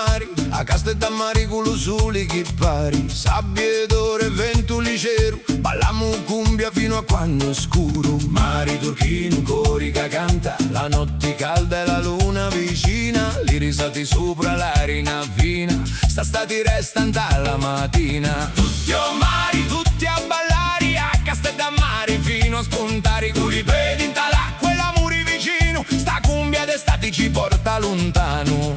mari, a Castellammari con lo sole che pari, sabbie d'oro e vento leggero, ballammo cumbia fino a quando è scuro. Mari turchino, cori che canta, la notte calda e la luna vicina, li risati sopra l'arena fina, sta stati restano alla mattina. Tutti a mari, tutti a ballare, a Castellammari fino a spuntare, con i piedi in l'acqua e la muri vicino, sta cumbia d'estate ci porta lontano.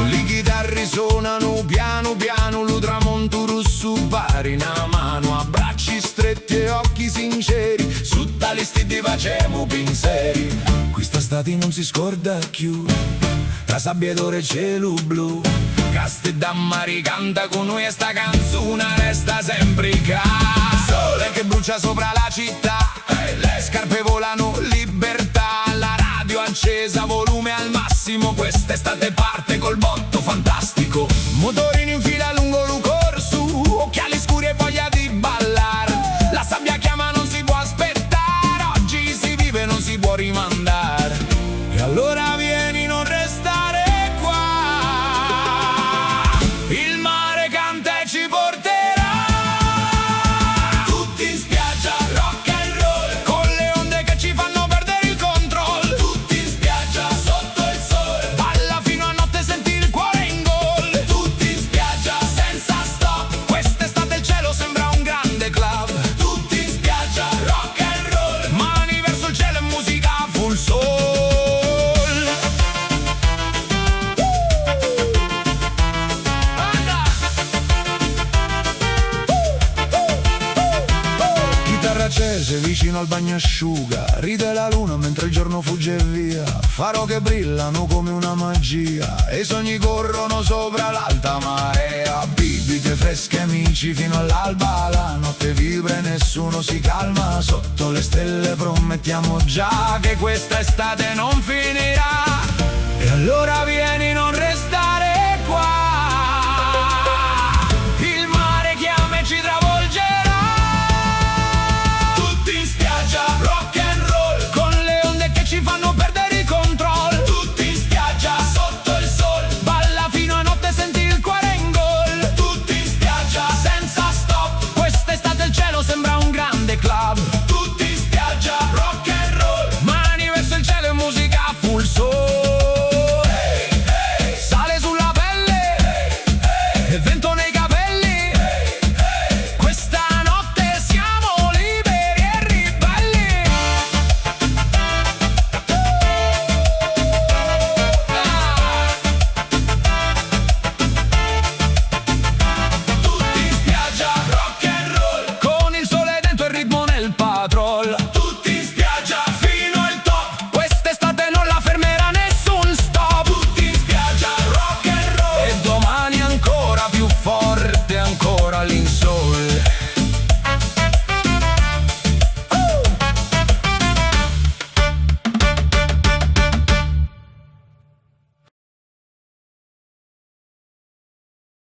Le chitarre suonano piano piano, lo tramonto rosso pari una mano, a bracci stretti e occhi sinceri, su tali stidi facciamo pensieri. Questa estate non si scorda più, tra sabbia d'oro e cielo blu, Castellammari canta con noi e sta canzone resta sempre qua. Sole che brucia sopra la città, le scarpe volano, libertà, la radio accesa, volume al massimo, quest'estate parte col botto fantastico. Motorini in fila lungo lo corso, occhiali scuri e voglia di ballar, la sabbia chiama, non si può aspettare, oggi si vive, non si può rimandare. E allora vieni, non restare qua, il mare canta e ci porterà tutti in spiaggia, rock and roll, con le onde che ci fanno perdere il controllo. Tutti in spiaggia, sotto il sole, balla fino a notte, senti il cuore in gol. Tutti in spiaggia, senza stop, quest'estate il cielo sembra un grande club. Tutti in spiaggia, rock and roll, mani verso il cielo e musica full soul. Chitarra accese vicino al bagnasciuga, ride la luna mentre il giorno fugge via, faro che brillano come una magia e i sogni corrono sopra l'alta marea. Bibite fresche amici fino all'alba, la notte vibra e nessuno si calma, sotto le stelle promettiamo già che questa estate non finirà. E allora